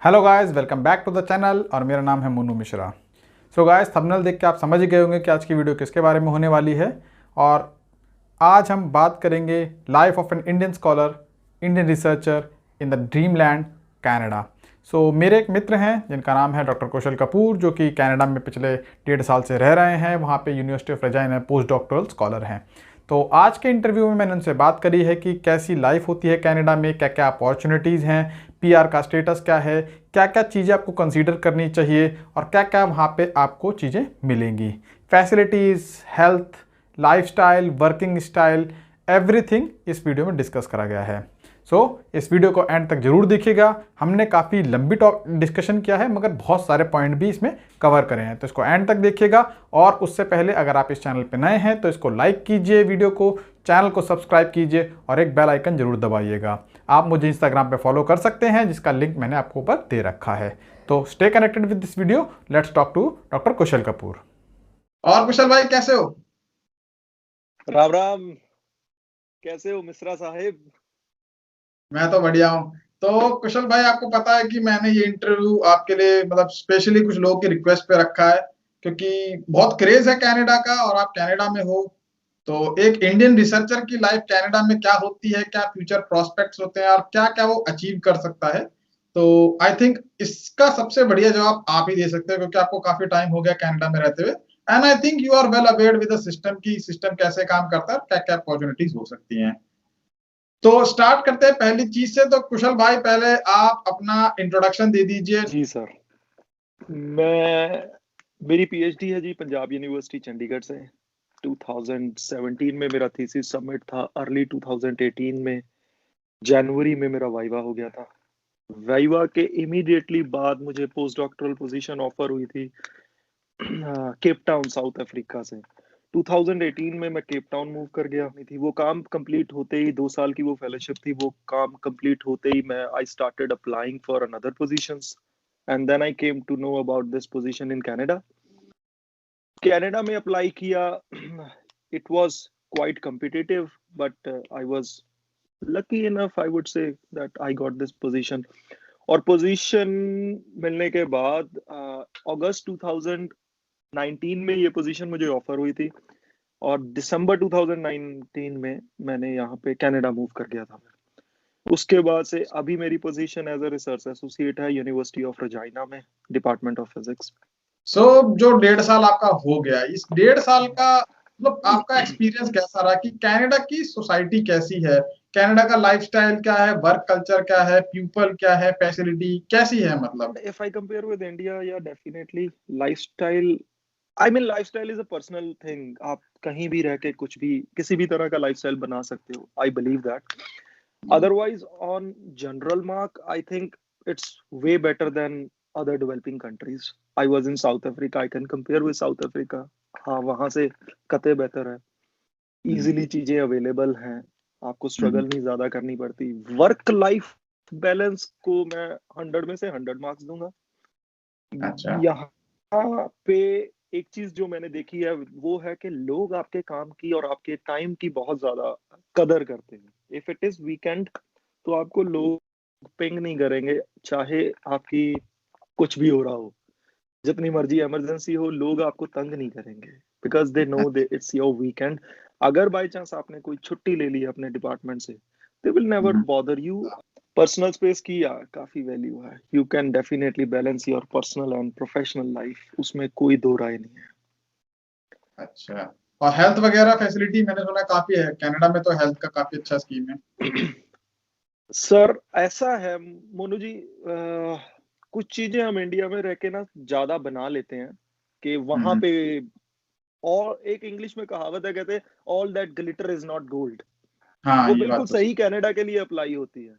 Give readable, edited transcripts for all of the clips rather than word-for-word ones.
Hello guys, welcome back to the channel और मेरा नाम है Monu Mishra. So guys, thumbnail देख के आप समझ ही गए होंगे कि आज की वीडियो किसके बारे में होने वाली है। और आज हम बात करेंगे life of an Indian scholar, Indian researcher in the dream land Canada. So मेरे एक मित्र हैं जिनका नाम है डॉक्टर कौशल कपूर, जो कि कनाडा में पिछले 1.5 साल से रह रहे हैं। वहाँ पे यूनिवर्सिटी ऑफ रेजाइन में पोस्ट डॉक्टरल स्कॉलर हैं। तो आज के इंटरव्यू में मैंने उनसे बात करी है कि कैसी लाइफ होती है कनाडा में, क्या क्या अपॉर्चुनिटीज़ हैं, पीआर का स्टेटस क्या है, क्या क्या चीज़ें आपको कंसीडर करनी चाहिए और क्या क्या वहाँ पे आपको चीज़ें मिलेंगी, facilities, health, lifestyle, working style, everything इस वीडियो में डिस्कस करा गया है। सो इस वीडियो को एंड तक जरूर देखिएगा। हमने काफ़ी लंबी डिस्कशन किया है, मगर बहुत सारे पॉइंट भी इसमें कवर करे हैं, तो इसको एंड तक देखिएगा। और उससे पहले अगर आप इस चैनल पे नए हैं तो इसको लाइक कीजिए, वीडियो को, चैनल को सब्सक्राइब कीजिए और एक बेल आइकन जरूर दबाइएगा। आप मुझे इंस्टाग्राम पे फॉलो कर सकते हैं, जिसका लिंक मैंने आपको ऊपर दे रखा है। तो stay connected with this video. Let's talk to doctor Kushal Kapoor. और कुशल भाई कैसे हो? राम राम। कैसे हो मिश्रा साहिब? मैं तो बढ़िया हूँ। तो कुशल भाई, आपको पता है कि मैंने ये इंटरव्यू आपके लिए मतलब स्पेशली कुछ लोगों की रिक्वेस्ट पे रखा है, क्योंकि बहुत क्रेज है कनाडा का और आप कनाडा में हो। तो एक इंडियन रिसर्चर की लाइफ कनाडा में क्या होती है, क्या फ्यूचर प्रोस्पेक्ट्स होते हैं और क्या क्या वो अचीव कर सकता है। तो आई थिंक इसका सबसे बढ़िया जवाब आप ही दे सकते हैं, क्योंकि आपको काफी टाइम हो गया कनाडा में रहते हुए। And I think you are well aware with the system की सिस्टम कैसे काम करता है, क्या क्या अपॉर्चुनिटीज हो सकती हैं। तो स्टार्ट करते हैं पहली चीज से। तो कुशल भाई, पहले आप अपना इंट्रोडक्शन दे दीजिए। जी सर। मेरी पीएचडी है जी पंजाब यूनिवर्सिटी चंडीगढ़ से। 2017 में मेरा थीसिस सबमिट था। अर्ली 2018 में जनवरी में मेरा वाइवा हो गया था। वाइवा के इमीडिएटली बाद मुझे पोस्ट डॉक्टरल पोजीशन ऑफर हुई थी केप टाउन साउथ अफ्रीका से। 2018 में मैं केप टाउन मूव कर गया थी। वो काम कंप्लीट होते ही 2 साल की वो फेलोशिप थी, वो काम कंप्लीट होते ही मैं I started applying for another positions and then I came to know about this position in Canada. Canada में अप्लाई किया। It was quite competitive but I was lucky enough, I would say, that I got this position. और position मिलने के बाद अगस्त 2019 में ये position मुझे offer हुई थी और दिसंबर 2019 में मैंने यहाँ पे कनाडा मूव कर गया था। उसके बाद से अभी मेरी position as a research associate है यूनिवर्सिटी ऑफ रजाइना में, डिपार्टमेंट ऑफ फिजिक्स। सो जो 1.5 साल आपका हो गया, इस 1.5 साल का मतलब आपका एक्सपीरियंस कैसा रहा कि कनाडा की सोसाइटी कैसी है, कनाडा का लाइफस्टाइल क्या है, वर्क कल्चर क्या है, पीपल क्या है, फैसिलिटी कैसी है मतलब। If I compare with India, या definitely lifestyle, I mean lifestyle is a personal thing. आप कहीं भी रह के कुछ भी, किसी भी तरह का लाइफस्टाइल बना सकते हो। I believe that. Otherwise, on general mark, I think it's way better than other developing countries. I was in South Africa. I can compare with South Africa. हाँ, वहां से कते बेहतर है। इजीली चीजें अवेलेबल हैं, आपको स्ट्रगल नहीं ज्यादा करनी पड़ती। वर्क लाइफ बैलेंस को मैं 100 में से 100 मार्क्स दूंगा। अच्छा। यहाँ पे एक चीज जो मैंने देखी है वो है कि लोग आपके काम की और आपके टाइम की बहुत ज्यादा कदर करते हैं। इफ इट इज वीकेंड तो आपको लोग पिंग नहीं करेंगे, चाहे आपकी कुछ भी हो रहा हो, जितनी मर्जी इमरजेंसी हो, लोग आपको तंग नहीं करेंगे because they know they it's your weekend. अगर बाई चांस आपने कोई छुट्टी ले ली अपने डिपार्टमेंट से, they will never bother you. Personal space की काफी वैल्यू है। You can definitely balance your personal and professional life, उसमें कोई दो राय नहीं है। अच्छा। और हेल्थ वगैरह फैसिलिटी मैंने सुना काफी है कनाडा में, तो हेल्थ का काफी अच्छा स्कीम है। सर ऐसा है मोनू जी, कुछ चीजें हम इंडिया में रह के ना ज्यादा बना लेते हैं कि वहां पे, और एक इंग्लिश में कहावत है, कहते हैं all that glitter is not gold. हाँ, वो ये बिल्कुल बात तो सही कनाडा के लिए अप्लाई होती है।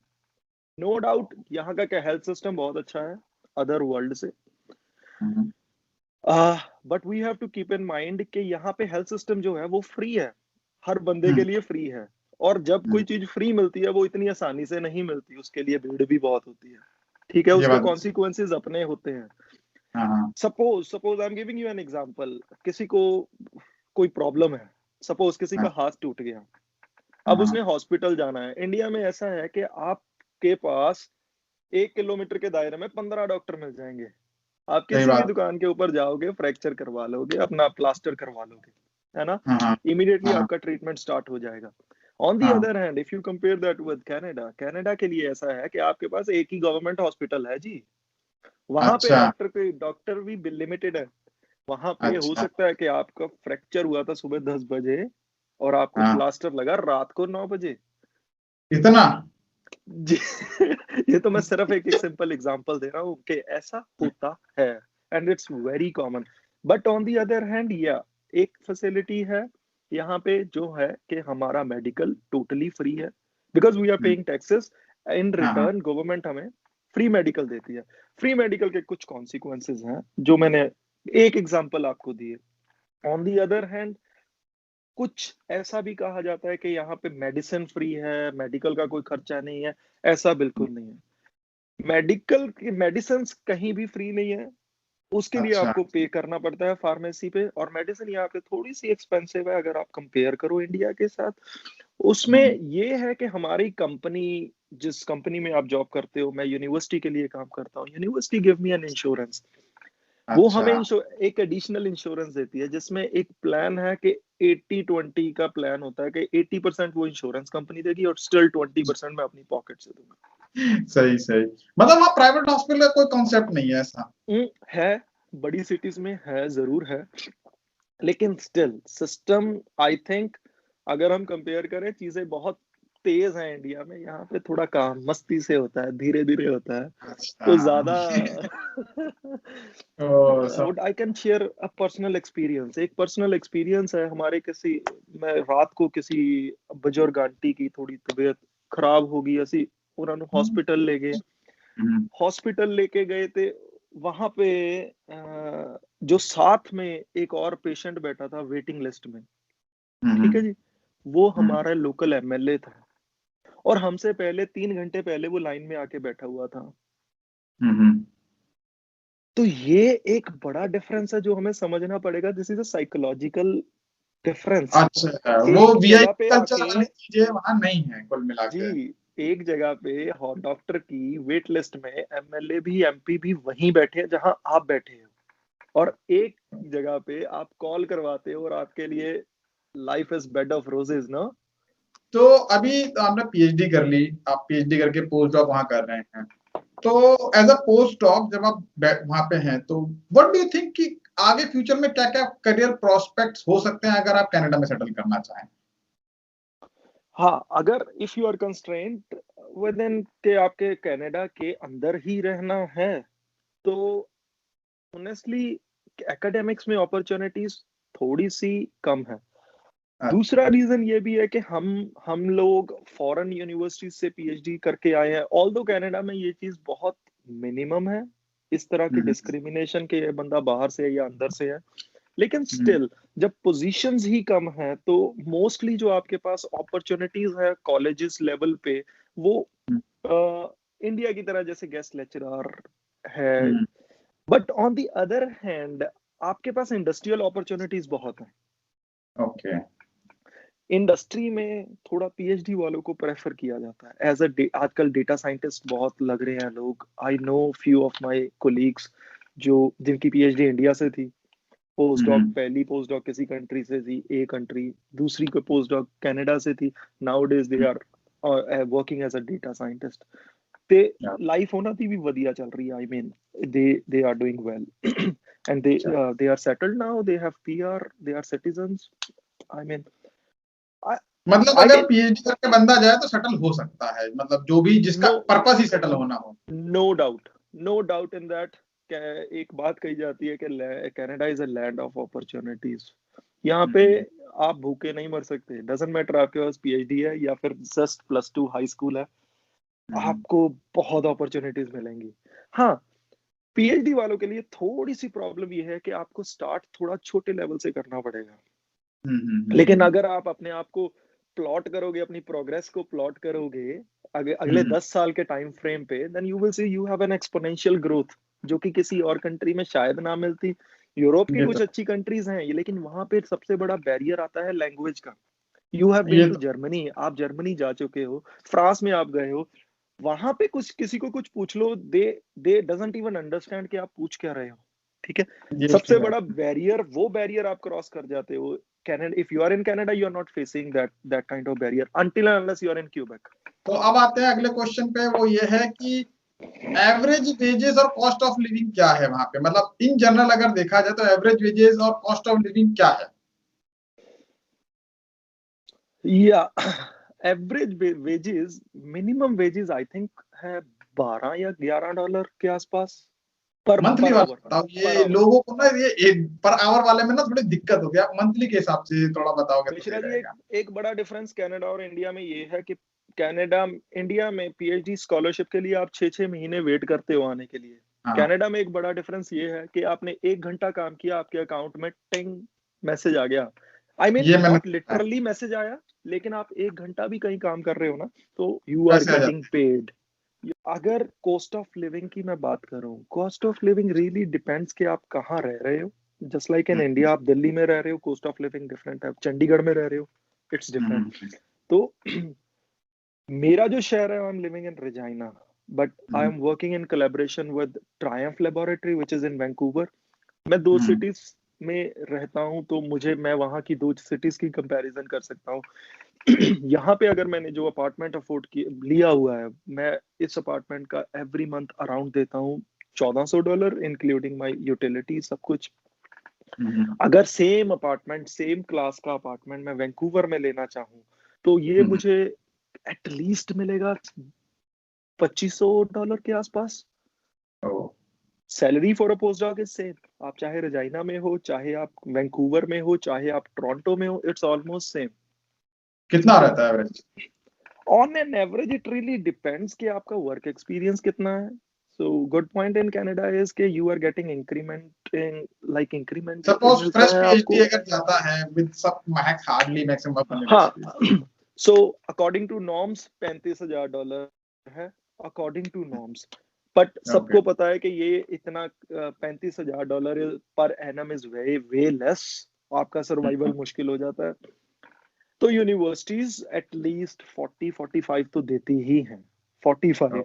नो डाउट यहाँ का क्या हेल्थ सिस्टम बहुत अच्छा है अदर वर्ल्ड से। सही। But we have to keep in mind कि यहाँ पे हेल्थ सिस्टम जो है वो फ्री है, हर बंदे के लिए फ्री है। और जब कोई चीज फ्री मिलती है वो इतनी आसानी से नहीं मिलती, उसके लिए भीड़ भी बहुत होती है। ठीक है, ये उसके बात। कॉन्सिक्वेंसेज अपने होते हैं। हाँ हाँ। Suppose I am giving you an example. किसी को कोई प्रॉब्लम है, सपोज किसी का हाथ टूट गया, अब हाँ उसने हॉस्पिटल जाना है। इंडिया में ऐसा है कि आपके पास 1 किलोमीटर के दायरे में 15 डॉक्टर मिल जाएंगे। आप सही किसी भी बात। दुकान के ऊपर जाओगे, फ्रैक्चर करवा लोगे, अपना प्लास्टर करवा लोगे, है ना? हाँ हाँ इमीडिएटली हाँ आपका ट्रीटमेंट स्टार्ट हो जाएगा। ऑन दी हाँ। Other hand, if you compare that with Canada, Canada के लिए ऐसा है कि आपके पास एक ही गवर्नमेंट हॉस्पिटल है जी। वहां पे अच्छा डॉक्टर भी लिमिटेड है। वहां पे हो अच्छा। सकता है कि आपका फ्रैक्चर हुआ था सुबह 10 बजे और आपको हाँ प्लास्टर लगा रात को 9 बजे इतना। जी। ये तो मैं सिर्फ एक सिंपल एग्जांपल दे रहा हूँ कि ऐसा होता है and it's very common. But on the other hand, या एक फैसिलिटी है यहाँ पे जो है कि हमारा मेडिकल टोटली फ्री है, because we are paying taxes. In हाँ हाँ रिटर्न गवर्नमेंट हमें फ्री मेडिकल देती है। फ्री मेडिकल के कुछ कॉन्सिक्वेंसेज हैं जो मैंने एक एग्जांपल आपको दिए। ऑन दी अदर हैंड, कुछ ऐसा भी कहा जाता है कि यहाँ पे मेडिसिन फ्री है, मेडिकल का कोई खर्चा नहीं है। ऐसा बिल्कुल नहीं है। मेडिकल की मेडिसिन कहीं भी फ्री नहीं है। उसके लिए अच्छा। आपको पे करना पड़ता है फार्मेसी पे, और मेडिसिन यहाँ पे थोड़ी सी एक्सपेंसिव है अगर आप कंपेयर करो इंडिया के साथ। उसमें हम्म, ये है कि हमारी कंपनी, जिस कंपनी में आप जॉब करते हो, मैं यूनिवर्सिटी के लिए काम करता हूँ, university give me an insurance. वो हमें अच्छा। एक एडिशनल इंश्योरेंस देती है, जिसमें एक प्लान है कि 80-20 का प्लान होता है कि 80% वो इंश्योरेंस कंपनी देगी और स्टिल 20% मैं अपनी पॉकेट से दूंगा। सही सही। मतलब वहाँ प्राइवेट हॉस्पिटल का कोई कॉन्सेप्ट नहीं है ऐसा। है, बड़ी सिटीज में है, जरूर है, लेकिन स्टिल सिस्टम, आई थिंक, अगर हम कंपेयर करें, चीजें बहुत तेज हैं इंडिया में। यहाँ पे थोड़ा काम मस्ती से होता है, धीरे धीरे होता है, अच्छा। तो ज्यादा ओ सब। I can share a personal experience. एक पर्सनल एक्सपीरियंस है हमारे किसी, मैं रात को किसी बुजुर्ग आंटी की थोड़ी तबीयत खराब होगी ऐसी, उन्होंने हॉस्पिटल ले गए। हम्म, हॉस्पिटल लेके गए थे, वहां पे जो साथ में एक और पेशेंट बैठा था वेटिंग लिस्ट में, ठीक है हम्म, जी, वो हम्म, हमारा लोकल एमएलए था, और हमसे पहले 3 घंटे पहले वो लाइन में आके बैठा हुआ था। हम्म। तो ये एक बड़ा डिफरेंस है जो हमें समझना पड़ेगा। This is a psychological difference. अच्छा वो एक जगह वीआईपी पे कल्चर आके वाली चीजें वहां नहीं है कुल मिला के। जी, एक जगह पे डॉक्टर की वेट लिस्ट में एमएलए भी, एमपी भी वहीं बैठे हैं जहां आप बैठे हो, और एक जगह पे आप कॉल करवाते हो और आपके लिए life is bed of roses ना। तो अभी तो आपने पीएचडी कर ली, आप पीएचडी करके पोस्ट डॉक वहां कर रहे हैं। तो एज अ पोस्ट डॉक जब आप वहां पे हैं तो व्हाट डू यू थिंक कि आगे फ्यूचर में क्या क्या करियर प्रोस्पेक्ट्स हो सकते हैं अगर आप कनाडा में सेटल करना चाहें? हाँ, अगर if you are constraint within के आपके कनाडा के अंदर ही रहना है, तो ऑनेस्टली एकेडमिक्स में अपॉर्चुनिटीज थोड़ी सी कम है। दूसरा अच्छा। रीजन ये भी है कि हम लोग फॉरेन यूनिवर्सिटी से पीएचडी करके आए हैं। ऑल्दो कनाडा में ये चीज बहुत मिनिमम है, इस तरह की हम्म, डिस्क्रिमिनेशन के, ये बंदा बाहर से है या अंदर से है, लेकिन हम्म, स्टिल जब पोजीशंस ही कम है तो मोस्टली जो आपके पास अपॉर्चुनिटीज है कॉलेजेस लेवल पे, वो इंडिया की तरह जैसे गेस्ट लेक्चरर है। Hmm, but on the other hand, आपके पास इंडस्ट्रियल अपॉर्चुनिटीज बहुत है। ओके। इंडस्ट्री में थोड़ा पीएचडी वालों को प्रेफर किया जाता है एज आजकल डेटा साइंटिस्ट बहुत लग रहे हैं लोग। I know few of my colleagues जो जिनकी पीएचडी इंडिया से थी, पोस्ट डॉक, हम्म, पहली पोस्ट डॉक किसी कंट्री से थी, ए कंट्री, दूसरी को पोस्ट डॉक कनाडा से थी, nowadays they are working as a data scientist. ते लाइफ ਉਹਨਾਂ ਦੀ ਵੀ ਵਧੀਆ ਚੱਲ ਰਹੀ ਹੈ। I mean, they are doing well and they are settled now, they have PR, they are citizens। I mean, I मतलब I अगर mean, PhD करके बंदा जाए तो सेटल हो सकता है, मतलब जो भी जिसका no, पर्पस ही सेटल होना हो। no doubt, no doubt in that। एक बात कही जाती है कि Canada is a land of opportunities. यहाँ पे हम्म, आप भूखे नहीं मर सकते, डजंट मैटर आपके पास पीएचडी है या फिर जस्ट +2 हाई स्कूल है, हम्म, आपको बहुत अपॉर्चुनिटीज मिलेंगी। हाँ, पीएचडी वालों के लिए थोड़ी सी प्रॉब्लम ये है कि आपको स्टार्ट थोड़ा छोटे लेवल से करना पड़ेगा, लेकिन अगर आप अपने आप को प्लॉट करोगे, अपनी प्रोग्रेस को प्लॉट करोगे अगले हम्म, 10 साल के टाइम फ्रेम पे, then you will see you have an exponential growth, जो कि किसी और कंट्री में शायद ना मिलती। यूरोप की ये कुछ तो अच्छी कंट्रीज हैं ये, लेकिन वहां पे सबसे बड़ा बैरियर आता है लैंग्वेज का। यू हैव बीन ये टू तो जर्मनी, आप जर्मनी जा चुके हो, फ्रांस में आप गए हो, वहां पे कुछ किसी को कुछ पूछ लो, दे डजंट इवन अंडरस्टैंड कि आप पूछ क्या रहे हो, ठीक है। ये सबसे तो है। बड़ा बैरियर, वो बैरियर आप क्रॉस कर जाते हो। Canada, if you are in Canada, you are not facing that kind of barrier until and unless you are in Quebec. तो अब आते हैं अगले क्वेश्चन पे, वो ये है कि एवरेज वेजेस और कॉस्ट ऑफ लिविंग क्या है वहां पे, मतलब इन जनरल अगर देखा जाए तो एवरेज वेजेस और कॉस्ट ऑफ लिविंग क्या है? या average wages, minimum wages I think है 12 या $11 के आसपास पर मंथली पर वाला आवर। बताओ, पर ये आवर लोगों को ना ये पर आवर वाले में ना थोड़ी दिक्कत होती है, आप मंथली के हिसाब से थोड़ा बताओगे तो सही मिश्रा जी, एक रहेगा। एक बड़ा डिफरेंस कनाडा और इंडिया में ये है कि कनाडा, इंडिया में पीएचडी स्कॉलरशिप के लिए आप 6-6 महीने वेट करते हो आने के लिए। हाँ, कनाडा में एक बड़ा डिफरेंस ये है कि आपने 1 घंटा काम किया, आपके अकाउंट में टिंग मैसेज आ गया। आई मीन ये मैंने नॉट लिटरली मैसेज आया, लेकिन आप 1 घंटा भी कहीं काम कर रहे हो ना, तो यू आर पैसे आ गेटिंग जाते पेड। अगर कॉस्ट ऑफ लिविंग की मैं बात करूं, cost of living really depends कि आप कहाँ रह रहे हो। जस्ट लाइक इन हैं। इंडिया, आप दिल्ली में रह रहे हो, कॉस्ट ऑफ लिविंग डिफरेंट है। आप चंडीगढ़ में रह रहे हो, इट्स डिफरेंट। हम्म, तो मेरा जो शहर है, I am living in Regina, but I hmm, am working in collaboration with Triumf laboratory which is in Vancouver. मैं दो हम्म, सिटीज में रहता हूँ, तो मैं वहाँ की दो सिटीज की कंपैरिजन कर सकता हूँ। यहाँ पे अगर मैंने जो अपार्टमेंट अफोर्ड लिया हुआ है, मैं इस अपार्टमेंट का एवरी मंथ अराउंड देता हूँ $1400, इंक्लूडिंग माई यूटिलिटी, सब कुछ। हम्म, अगर सेम अपार्टमेंट, सेम क्लास का अपार्टमेंट मैं वैंकूवर में लेना चाहूँ, तो ये हम्म, मुझे एटलीस्ट मिलेगा $2500 के आसपास। ओ, salary for a post doc is same, आप चाहे रजाइना में हो, चाहे आप वैंकूवर में हो, चाहे आप टोरंटो में हो, इट्स ऑलमोस्ट सेम। कितना रहता है average? On an average it really depends कि आपका वर्क एक्सपीरियंस कितना है। So good point in Canada is that you are getting increment in, like increment suppose मिलता फ्रेश है पीएचडी आपको। अगर जाता है विद सब मैक्स हार्डली मैक्सिमम 1 ईयर हाँ, experience. So according to norms $35,000 है, according to norms. But okay. सबको पता है कि ये इतना $35,000 per annum is way way less, आपका सर्वाइवल मुश्किल हो जाता है। तो यूनिवर्सिटीज एटलीस्ट 40-45 तो देती ही हैं, 45।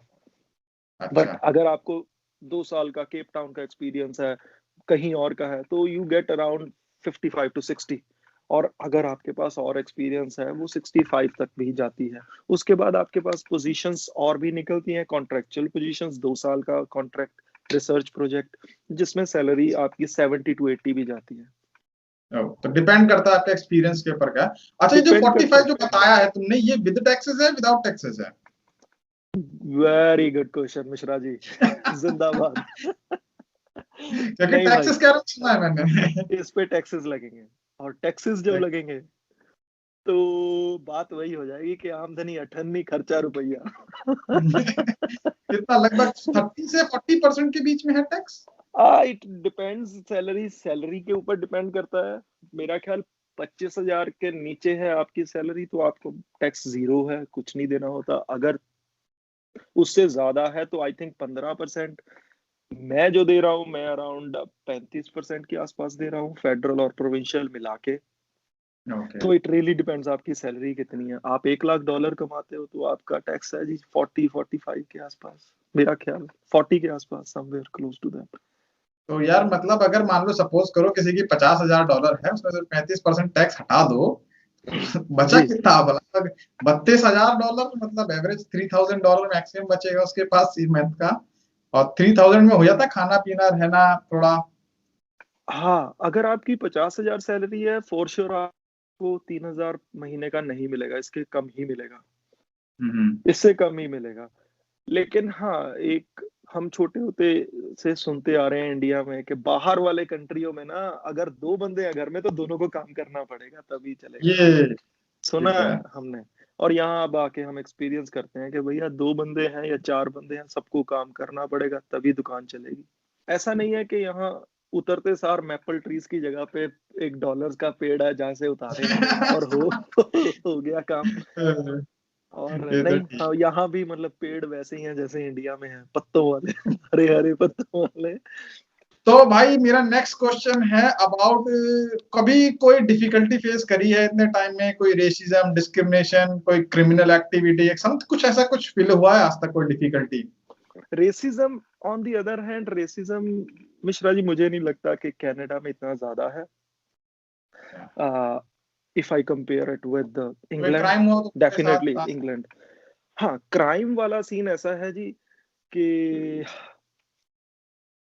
बट अच्छा। अगर आपको 2 साल का केप टाउन का एक्सपीरियंस है, कहीं और का है, तो यू गेट अराउंड 55 to 60। और अगर आपके पास और एक्सपीरियंस है, वो 65 तक भी जाती है। उसके बाद आपके पास पोजीशंस और भी निकलती हैं, कॉन्ट्रेक्चुअल पोजीशंस, 2 साल का कॉन्ट्रैक्ट रिसर्च प्रोजेक्ट, जिसमें सैलरी आपकी 70 to 80 भी जाती है। तो डिपेंड करता है आपके एक्सपीरियंस के ऊपर का। अच्छा, ये जो डिपेंड करता 45 जो बताया है तुमने, ये विद टैक्सेस है विदाउट टैक्सेस है? है। Very good question Mishra ji. जिंदाबाद। क्योंकि नहीं भाई, टैक्सेस कह रहा सुना है मैंने। इस पे टैक्सेस लगेंगे, और टैक्सेस जब लगेंगे तो बात वही हो जाएगी कि आमदनी 98, खर्चा रुपया। कितना, लगभग 30 से 40% के बीच में है tax? It depends, salary salary के ऊपर डिपेंड करता है। मेरा ख्याल 25,000 के नीचे है आपकी सैलरी, तो आपको टैक्स जीरो है, कुछ नहीं देना होता। अगर उससे ज्यादा है तो आई थिंक 15%। मैं जो दे रहा हूँ, मैं अराउंड 35% के आसपास दे रहा हूँ, फेडरल और प्रोविंशियल मिला के। ओके। तो इट रियली डिपेंड्स आपकी सैलरी कितनी है। आप $1 लाख कमाते हो तो आपका टैक्स है जी 40-45 के आसपास, मेरा ख्याल 40 के आसपास, समवेयर क्लोज टू दैट। तो यार मतलब अगर मान लो सपोज करो किसी की $50,000 है, उसमें से 35% टैक्स हटा दो, बचा जी, कितना? लगभग $32,000, मतलब एवरेज $3,000 मैक्सिमम बचेगा उसके पास इस मंथ का। और 3,000 में हो जाता है खाना पीना रहना थोड़ा। हाँ, अगर आपकी 50,000 सैलरी है, फॉर श्योर आपको 3,000 महीने का नहीं मिलेगा, इसके कम ही मिलेगा, हम्म, इससे कम ही मिलेगा। लेकिन हाँ, एक हम छोटे होते से सुनते आ रहे हैं इंडिया में कि बाहर वाले कंट्रियों में ना, अगर 2 बंदे हैं घर में तो दोनों को काम करना पड़ेगा तभी चलेगा। ये सुना ठीक है। है हमने। और यहाँ अब आके हम एक्सपीरियंस करते हैं कि भैया 2 बंदे हैं या 4 बंदे हैं, सबको काम करना पड़ेगा तभी दुकान चलेगी। ऐसा नहीं है कि यहाँ उतरते सार मैपल ट्रीज की जगह पे $1 का पेड़ है जहां से उतारे और हो हो गया काम। और ये तो नहीं, ठीक। हाँ, यहाँ भी मतलब पेड़ वैसे ही हैं जैसे इंडिया में है, पत्तों वाले। हरे हरे पत्तों वाले। तो भाई मेरा नेक्स्ट क्वेश्चन है अबाउट, कभी कोई डिफिकल्टी फेस करी है इतने टाइम में, कोई रेसिज्म, डिस्क्रिमिनेशन, कोई क्रिमिनल एक्टिविटी, कुछ ऐसा कुछ फील हुआ है आज तक, कोई difficulty? Racism on the other hand, racism Mishra ji मुझे नहीं लगता कि कनाडा में इतना ज्यादा है। If I compare it with England, crime हुआ तो उसके डेफिनेटली साथ? इंग्लैंड। हाँ, क्राइम वाला सीन ऐसा है जी कि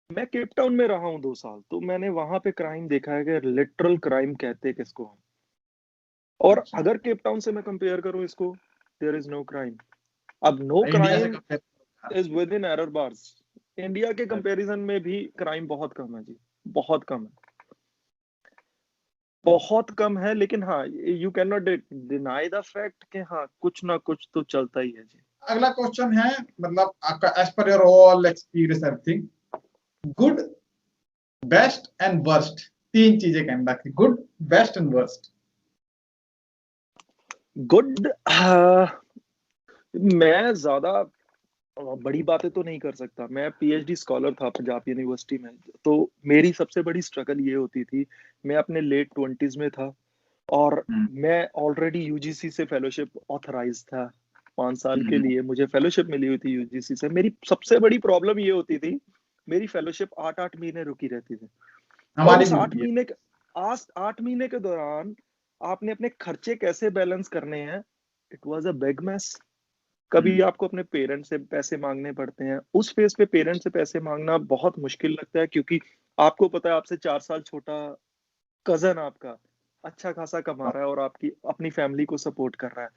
मैं केप टाउन में रहा हूँ 2 साल, तो मैंने वहां पे क्राइम देखा है कि लिटरल क्राइम कहते हैं किसको हम। और अच्छा, अगर केप टाउन से मैं कंपेयर करूँ इसको, देयर इज नो क्राइम। अब नो इंडिया से crime compare? Is with in error bars. India के कंपैरिजन में भी क्राइम बहुत कम है जी, बहुत कम है, बहुत कम है। लेकिन हाँ, you can not deny the fact कि हाँ, कुछ ना कुछ तो चलता ही है जी। अगला क्वेश्चन है, मतलब आपका as per your all experience everything, good, best and worst, 3 चीजें कनाडा की, good, best and worst. Good, मैं ज्यादा बड़ी बातें तो नहीं कर सकता। मैं पीएचडी स्कॉलर था पंजाब यूनिवर्सिटी में, तो मेरी सबसे बड़ी स्ट्रगल ये होती थी, मैं अपने लेट 20s में था और मैं ऑलरेडी यूजीसी से फेलोशिप ऑथराइज था। 5 साल के लिए मुझे फेलोशिप मिली हुई थी यूजीसी से। मेरी सबसे बड़ी प्रॉब्लम ये होती थी, मेरी फेलोशिप 8-8 महीने रुकी रहती थी। और हमारी उस भी आठ होती है। महीने के 8 महीने के दौरान आपने अपने खर्चे कैसे बैलेंस करने हैं, it was a big mess. कभी आपको अपने पेरेंट्स से पैसे मांगने पड़ते हैं। उस फेज पे पेरेंट्स से पैसे मांगना बहुत मुश्किल लगता है, क्योंकि आपको पता है आपसे 4 साल छोटा कजन आपका अच्छा खासा कमा रहा है और आपकी अपनी फैमिली को सपोर्ट कर रहा है।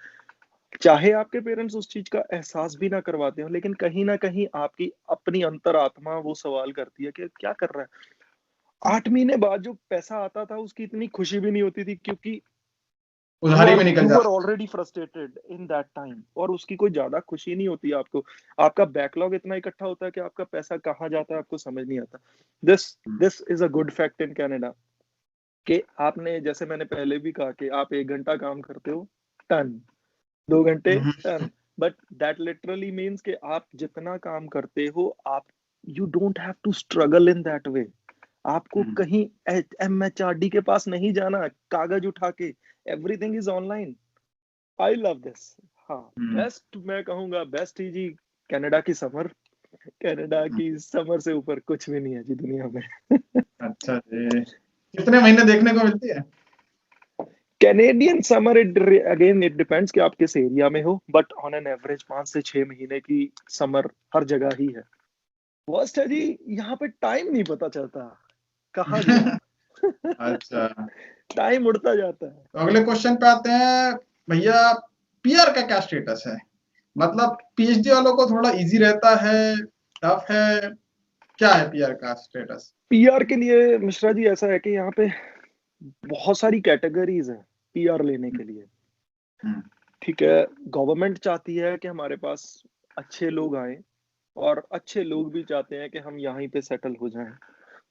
चाहे आपके पेरेंट्स उस चीज का एहसास भी ना करवाते हो, लेकिन कहीं ना कहीं आपकी अपनी अंतरात्मा वो सवाल करती है कि क्या कर रहा है। 8 महीने बाद जो पैसा आता था उसकी इतनी खुशी भी नहीं होती थी, क्योंकि उधारी में निकल यू वर जाता already frustrated in that time, और उसकी कोई ज्यादा खुशी नहीं होती आपको। आपका बैकलॉग इतना इकट्ठा होता है कि आपका पैसा कहाँ जाता है आपको समझ नहीं आता। This this is a good fact in Canada, कि आपने, जैसे मैंने पहले भी कहा, कि आप 1 घंटा काम करते हो, टन, 2 घंटे, है। टन। बट दैट लिटरली मीन्स कि आप जितना काम करते हो, आप, you don't have to struggle in that way. आपको कहीं एमएचआरडी के पास नहीं जाना कागज उठा के, everything is online. I love this. हाँ, बेस्ट मैं कहूंगा, बेस्ट ही जी कनाडा की समर। कनाडा की समर से ऊपर कुछ भी नहीं है जी दुनिया में। अच्छा जी, कितने महीने देखने को मिलती है? Canadian summer, it again it depends कि आप किस एरिया में हो, बट ऑन एन एवरेज 5 से 6 महीने की समर हर जगह ही है। वर्स्ट है जी, यहाँ पे टाइम नहीं पता चलता कहाँ गया। अच्छा, टाइम उड़ता जाता है। तो अगले क्वेश्चन पे आते हैं भैया, पीआर का क्या स्टेटस है? मतलब पीएचडी वालों को थोड़ा इजी रहता है, टफ है, क्या है पीआर का स्टेटस? पीआर के लिए मिश्रा जी ऐसा है कि यहाँ पे बहुत सारी कैटेगरीज है पीआर लेने के लिए। ठीक है, गवर्नमेंट चाहती है कि हमारे पास अच्छे लोग आए, और अच्छे लोग भी चाहते हैं कि हम यहीं पे सेटल हो जाएं।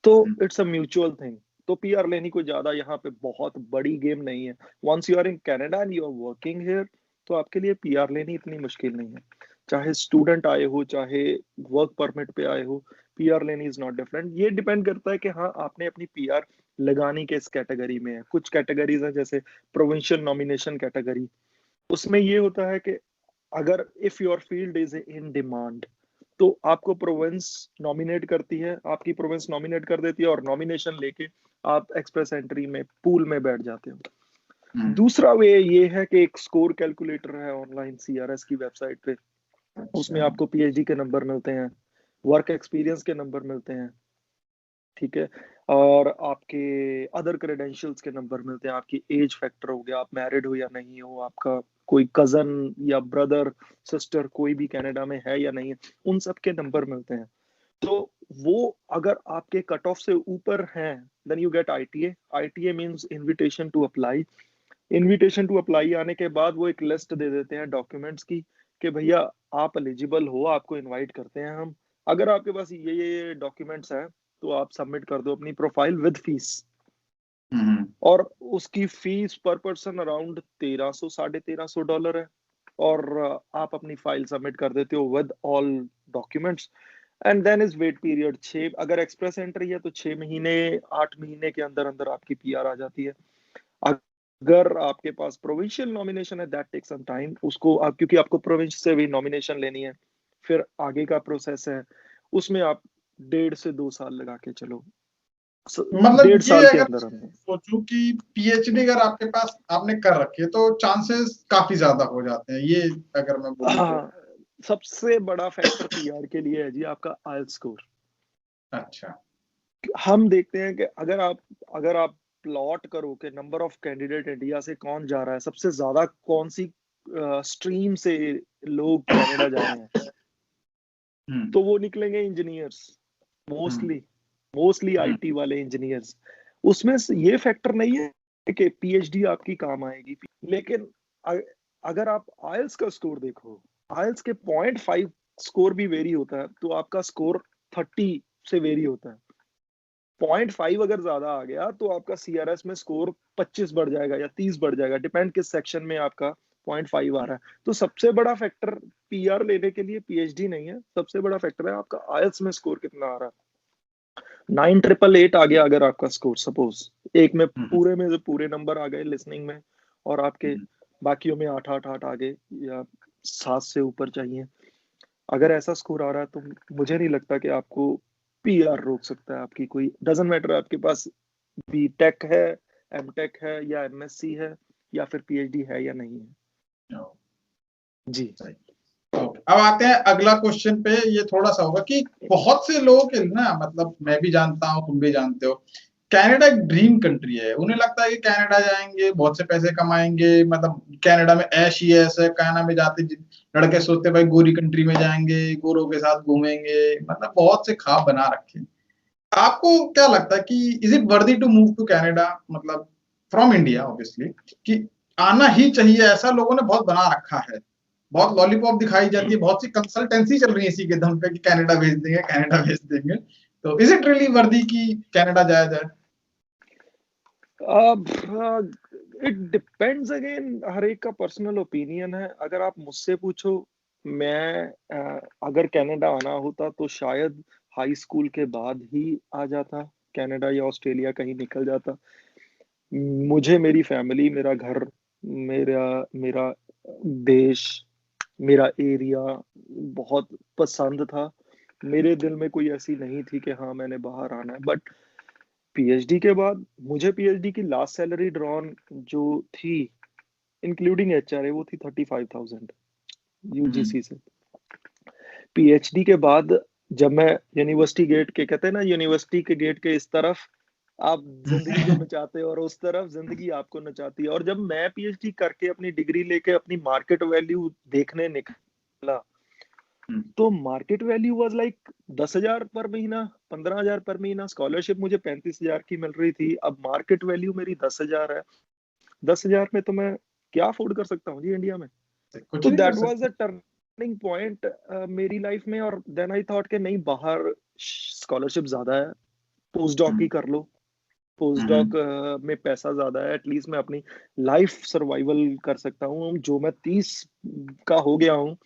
तो इट्स अ म्यूचुअल थिंग। तो पीआर लेनी कोई ज्यादा यहाँ पे बहुत बड़ी गेम नहीं है। Once you are in Canada and you are working here, तो आपके लिए पीआर लेनी इतनी मुश्किल नहीं है। चाहे स्टूडेंट आए हो, चाहे वर्क परमिट पे आए हो, पीआर लेनी इज नॉट डिफरेंट। ये डिपेंड करता है कि हाँ, आपने अपनी पीआर लगानी किस कैटेगरी में है। कुछ कैटेगरीज है, जैसे प्रोविंशियल नॉमिनेशन कैटेगरी, उसमें ये होता है कि अगर if your field is in demand, तो आपको प्रोविंस नॉमिनेट करती है, आपकी प्रोविंस नॉमिनेट कर देती है, और नॉमिनेशन लेके आप एक्सप्रेस एंट्री में पूल में बैठ जाते हो। दूसरा वे ये है कि एक स्कोर कैलकुलेटर है ऑनलाइन सीआरएस की वेबसाइट पे, उसमें अच्छा। आपको पीएचडी के नंबर मिलते हैं, वर्क एक्सपीरियंस के नंबर मिलते हैं, ठीक है, और आपके अदर क्रेडेंशियल्स के नंबर मिलते हैं। आपकी एज फैक्टर हो गया, आप मैरिड हो या नहीं हो, आपका कोई कजन या ब्रदर सिस्टर कोई भी कनाडा में है या नहीं है, उन सब के नंबर मिलते हैं। तो वो अगर आपके कट ऑफ से ऊपर हैं, then you get ITA. ITA means invitation to apply. Invitation to apply आने के बाद वो एक लिस्ट दे देते हैं डॉक्यूमेंट्स की, कि भैया आप एलिजिबल हो, आपको इनवाइट करते हैं हम। अगर आपके पास ये डॉक्यूमेंट्स हैं, तो आप सबमिट कर दो अपनी प्रोफाइल विद फीस। और उसकी फीस पर पर्सन अराउंड 1300 $1350 है। और आप अपनी फाइल सबमिट कर देते हो with all documents, and then is wait period 6, अगर एक्सप्रेस एंट्री है तो 6 महीने 8 महीने के अंदर अंदर आपकी पीआर आ जाती है। अगर आपके पास प्रोविंशियल नॉमिनेशन है दैट टेक सम टाइम, उसको आप क्योंकि आपको प्रोविंस से भी नॉमिनेशन लेनी है, फिर आगे का प्रोसेस है, उसमें आप 1.5 से 2 साल लगा के चलो, मतलब 1.5 ये साल के अगर अंदर अंदर। सोचूं कि पीएचडी अगर आपके पास आपने कर रखी है तो चांसेस काफी ज्यादा हो जाते हैं, ये अगर मैं बोलूं तो। हाँ, सबसे बड़ा फैक्टर पीआर के लिए है जी आपका आइल्स स्कोर। अच्छा। हम देखते हैं कि अगर आप प्लॉट करो कि नंबर ऑफ कैंडिडेट इंडिया से कौन जा रहा है, सबसे ज्यादा कौन सी स्ट्रीम से लोग कनाडा जा रहे हैं, तो वो निकलेंगे इंजीनियर्स, मोस्टली आईटी वाले इंजीनियर्स। उसमें ये फैक्टर नहीं है कि पीएचडी आपकी काम आएगी, लेकिन अगर आप आइल्स का स्कोर देखो, आइल्स के 0.5 स्कोर भी वेरी होता है तो आपका स्कोर 30 से वेरी होता है। 0.5 अगर ज्यादा आ गया तो आपका सीआरएस में स्कोर 25 बढ़ जाएगा या 30 बढ़ जाएगा, डिपेंड किस सेक्शन में आपका 0.5 आ रहा है। तो सबसे बड़ा फैक्टर पीआर लेने के लिए पीएचडी नहीं है, सबसे बड़ा फैक्टर है आपका आइल्स में स्कोर कितना आ रहा है। 9888 आ गया अगर आपका स्कोर, सपोज एक में पूरे में पूरे नंबर आ गए लिसनिंग में, और आपके बाकियों में 888 आ गए या 7 से ऊपर चाहिए, अगर ऐसा स्कोर आ रहा है तो मुझे नहीं लगता कि आपको पीआर रोक सकता है। आपकी कोई डजंट मैटर आपके पास बीटेक है, एमटेक है या एमएससी है या फिर पीएचडी है या नहीं है। जी अब आते हैं अगला क्वेश्चन पे। ये थोड़ा सा होगा कि बहुत से लोगों के ना, मतलब मैं भी जानता हूँ, तुम भी जानते हो, कनाडा एक ड्रीम कंट्री है। उन्हें लगता है कि कनाडा जाएंगे बहुत से पैसे कमाएंगे, मतलब कनाडा में ऐश ही ऐश है। कनाडा में जाते लड़के सोचते भाई गोरी कंट्री में जाएंगे, गोरों के साथ घूमेंगे, मतलब बहुत से ख्वाब बना रखे हैं। आपको क्या लगता है कि is it worthy to move to Canada, मतलब फ्रॉम इंडिया ऑब्वियसली, कि आना ही चाहिए? ऐसा लोगों ने बहुत बना रखा है, बहुत लॉलीपॉप दिखाई जाती है, बहुत सी कंसल्टेंसी चल रही है इसी के दम पे कि कनाडा भेज देंगे, कनाडा भेज देंगे। तो इज इट रियली वर्दी कि कनाडा जाया जाए? अब इट डिपेंड्स अगेन, हर एक का पर्सनल ओपिनियन है। अगर आप मुझसे पूछो, मैं अगर कनाडा आना होता तो शायद हाई स्कूल के बाद ही आ जाता, कनाडा या ऑस्ट्रेलिया कहीं निकल जाता। मुझे मेरी फैमिली, मेरा घर, मेरा मेरा देश, मेरा एरिया बहुत पसंद था। मेरे दिल में कोई ऐसी नहीं थी कि हाँ मैंने बाहर आना है। बट पीएचडी के बाद मुझे पीएचडी की लास्ट सैलरी ड्रॉन जो थी इंक्लूडिंग एचआरए वो थी 35,000 यूजीसी से। पीएचडी के बाद जब मैं यूनिवर्सिटी गेट के, कहते हैं ना यूनिवर्सिटी के गेट के इस तरफ आप जिंदगी को नचाते हो और उस तरफ जिंदगी आपको नचाती है, और जब मैं पीएचडी करके अपनी डिग्री लेके अपनी मार्केट वैल्यू देखने निकला तो मार्केट वैल्यू वाज लाइक 10,000 पर महीना, 15,000 पर महीना। स्कॉलरशिप मुझे 35,000 की मिल रही थी, अब मार्केट वैल्यू मेरी 10,000 है। 10,000 में तो मैं क्या अफोर्ड कर सकता हूँ जी इंडिया में। तो that was the turning point मेरी लाइफ में। और देन आई थॉट कि नहीं, बाहर स्कॉलरशिप ज्यादा है, पोस्ट डॉक ही कर लो, पोस्ट डॉक में पैसा ज्यादा है, एटलीस्ट मैं अपनी लाइफ सर्वाइवल कर सकता हूँ। जो मैं 30 का हो गया हूँ,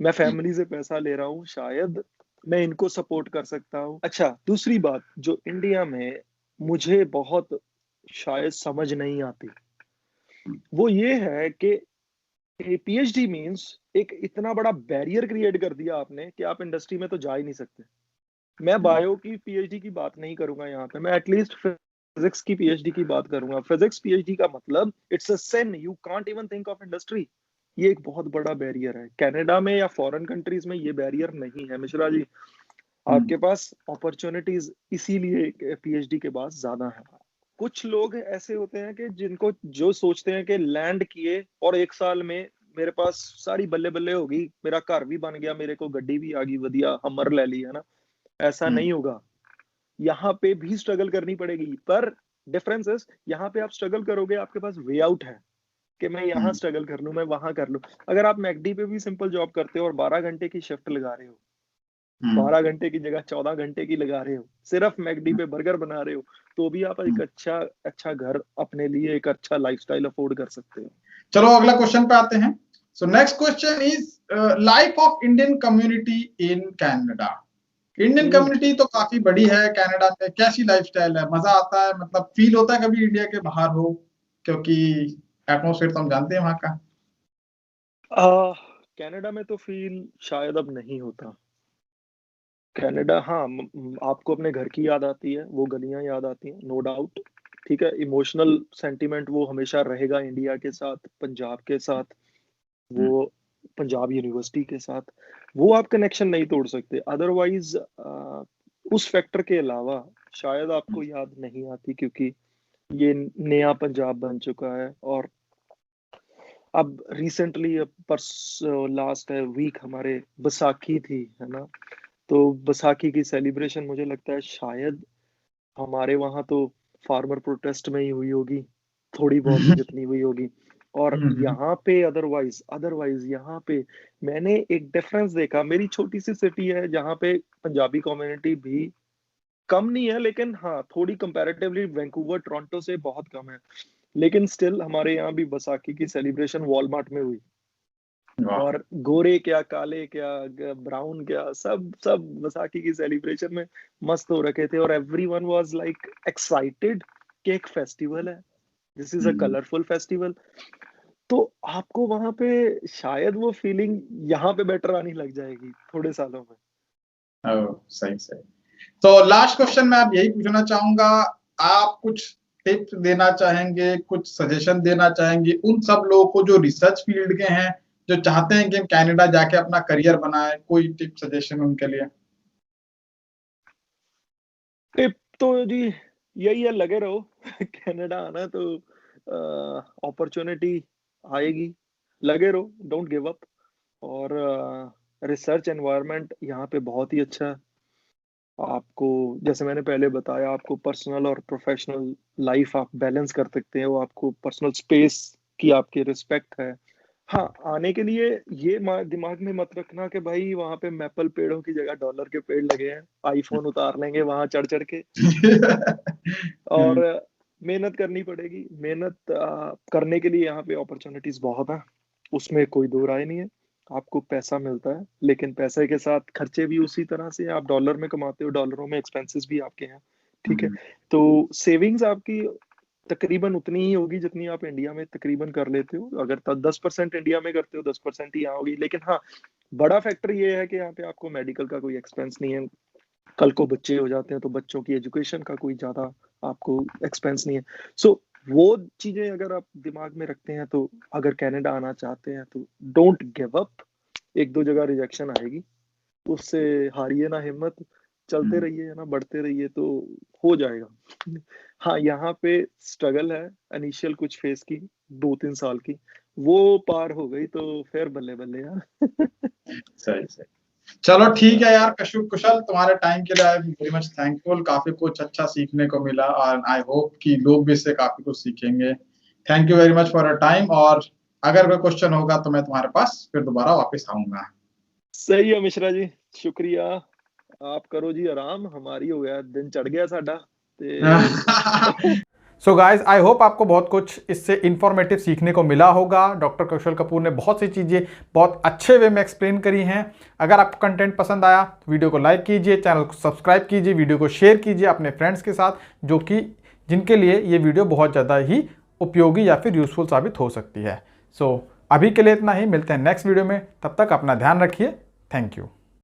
मैं फैमिली से पैसा ले रहा हूँ, शायद मैं इनको सपोर्ट कर सकता हूँ। अच्छा, दूसरी बात जो इंडिया में मुझे बहुत शायद समझ नहीं आती वो ये है कि पीएचडी मींस एक इतना बड़ा बैरियर क्रिएट कर दिया आपने कि आप इंडस्ट्री में तो जा ही नहीं सकते। मैं बायो की पीएचडी की बात नहीं करूंगा यहाँ पे, मैं एटलीस्ट फिजिक्स की पीएचडी की बात करूंगा। फिजिक्स पीएचडी का मतलब it's a sin, you can't even think of industry. ये एक बहुत बड़ा बैरियर है। कनाडा में या फॉरेन कंट्रीज में ये बैरियर नहीं है मिश्रा जी, आपके पास अपॉर्चुनिटीज इसीलिए पीएचडी के बाद ज्यादा है। कुछ लोग ऐसे होते हैं कि जिनको जो सोचते हैं कि लैंड किए और 1 साल में मेरे पास सारी बल्ले बल्ले होगी, मेरा घर भी बन गया, मेरे को गड्डी भी आ गई, वधिया हमर ले ली, है ना। ऐसा नहीं होगा, यहाँ पे भी स्ट्रगल करनी पड़ेगी। पर डिफरेंस इज यहाँ पे आप स्ट्रगल करोगे, आपके पास वे आउट है कि मैं यहाँ स्ट्रगल कर लूं, मैं वहां कर लूं। अगर आप मैकडी पे भी सिंपल जॉब करते हो और 12 घंटे की शिफ्ट लगा रहे हो, 12 घंटे की जगह 14 घंटे की लगा रहे हो, सिर्फ मैकडी पे बर्गर बना रहे हो, तो भी आप एक अच्छा घर अपने लिए, एक अच्छा लाइफस्टाइल अफोर्ड कर सकते हो। चलो अगला क्वेश्चन पे आते हैं। So next question is life of Indian community in Canada. Indian community तो काफी बड़ी है कनाडा में, कैसी लाइफस्टाइल है, मजा आता है, मतलब फील होता है कभी इंडिया के बाहर हो, क्योंकि एटमोसफेयर तो हम जानते हैं वहाँ का। कनाडा में तो फील शायद अब नहीं होता। कनाडा, हाँ, आपको अपने घर की याद आती है, वो गलियां याद आती हैं, नो डाउट। ठीक है, इमोशनल सेंटिमेंट वो हमेशा रहेगा इंडिया के साथ, पंजाब के साथ, वो पंजाब यूनिवर्सिटी के साथ, वो आप कनेक्शन नहीं तोड़ सकते। अदरवाइज उस फैक्टर के अलावा शायद आपको याद नहीं आती, क्योंकि ये नया पंजाब बन चुका है। और अब रिसेंटली लास्ट वीक हमारे बैसाखी थी, है ना, तो बैसाखी की सेलिब्रेशन मुझे लगता है शायद हमारे वहां तो फार्मर प्रोटेस्ट में ही हुई होगी, थोड़ी बहुत ही जितनी हुई होगी। और यहाँ पे अदरवाइज यहाँ पे मैंने एक डिफरेंस देखा। मेरी छोटी सी सिटी है जहाँ पे पंजाबी कम्युनिटी भी कम नहीं है, लेकिन हाँ थोड़ी कंपैरेटिवली वैंकूवर टोरंटो से बहुत कम है, लेकिन स्टिल हमारे यहाँ भी बैसाखी की सेलिब्रेशन वॉलमार्ट में हुई। और गोरे क्या, काले क्या, ब्राउन क्या, सब सब बैसाखी की सेलिब्रेशन में मस्त हो रखे थे। और एवरीवन वाज लाइक एक्साइटेड कि एक फेस्टिवल है, this is a colourful festival. तो आपको वहां पे शायद वो फीलिंग यहाँ पे बेटर आनी लग जाएगी थोड़े सालों में। सही सही। तो लास्ट क्वेश्चन मैं आप यही पूछना चाहूंगा, आप कुछ टिप्स देना चाहेंगे, कुछ सजेशन देना चाहेंगे उन सब लोगों को जो रिसर्च फील्ड के हैं, जो चाहते हैं कि हम कनाडा जाके अपना करियर बनाए, कोई टिप सजेशन उनके लिए? टिप तो जी यही है, लगे रहो। कनाडा आना तो अपॉर्चुनिटी आएगी, लगे रहो, डोंट गिव अप। और रिसर्च एनवायरनमेंट यहाँ पे बहुत ही अच्छा है। आपको, जैसे मैंने पहले बताया, आपको पर्सनल और प्रोफेशनल लाइफ आप बैलेंस कर सकते हो, आपको पर्सनल स्पेस की आपकी रिस्पेक्ट है। हाँ, आने के लिए ये दिमाग में मत रखना कि भाई वहां पे मैपल पेड़ों की जगह डॉलर के पेड़ लगे हैं, आईफोन उतार लेंगे वहां चढ़ चढ़ के। और मेहनत करनी पड़ेगी। मेहनत करने के लिए यहाँ पे अपॉर्चुनिटीज बहुत है, उसमें कोई दो राय नहीं है। आपको पैसा मिलता है, लेकिन पैसे के साथ खर्चे भी उसी तरह से। आप डॉलर में कमाते हो, डॉलरों में एक्सपेंसेस भी आपके हैं, ठीक है। तो सेविंग्स आपकी तकरीबन उतनी ही होगी जितनी आप इंडिया में तकरीबन कर लेते हो। अगर 10% इंडिया में करते हो, 10% ही यहाँ होगी। लेकिन हाँ, बड़ा फैक्टर ये है कि यहाँ पे आपको मेडिकल का कोई एक्सपेंस नहीं है। कल को बच्चे हो जाते हैं तो बच्चों की एजुकेशन का कोई ज्यादा आपको एक्सपेंस नहीं है। सो वो चीजें अगर आप दिमाग में रखते हैं, तो अगर कनाडा आना चाहते हैं तो डोंट गिव अप। एक दो जगह रिजेक्शन आएगी, उससे हारिए ना हिम्मत, चलते रहिए, है ना, बढ़ते रहिए, तो हो जाएगा। हाँ, यहाँ पे स्ट्रगल है इनिशियल कुछ फेज की, 2-3 साल की, वो पार हो गई तो फिर बल्ले बल्ले यार। सही सही। चलो ठीक है यार, कुशल, तुम्हारे टाइम के लिए I am very much thankful. काफी कुछ अच्छा सीखने को मिला और आई होप कि लोग भी इससे काफी कुछ सीखेंगे। Thank you very much for your time. और अगर कोई क्वेश्चन होगा तो मैं तुम्हारे पास फिर दोबारा वापस आऊंगा। सही है मिश्रा जी, शुक्रिया। आप करो जी आराम, हमारी हो गया, दिन चढ़ गया साडा ते सो गाइज, आई होप आपको बहुत कुछ इससे इंफॉर्मेटिव सीखने को मिला होगा। डॉक्टर कुशल कपूर ने बहुत सी चीज़ें बहुत अच्छे वे में एक्सप्लेन करी हैं। अगर आपको कंटेंट पसंद आया तो वीडियो को लाइक कीजिए, चैनल को सब्सक्राइब कीजिए, वीडियो को शेयर कीजिए अपने फ्रेंड्स के साथ, जो कि जिनके लिए ये वीडियो बहुत ज़्यादा ही उपयोगी या फिर यूजफुल साबित हो सकती है। सो अभी के लिए इतना ही, मिलते हैं नेक्स्ट वीडियो में। तब तक अपना ध्यान रखिए। Thank you.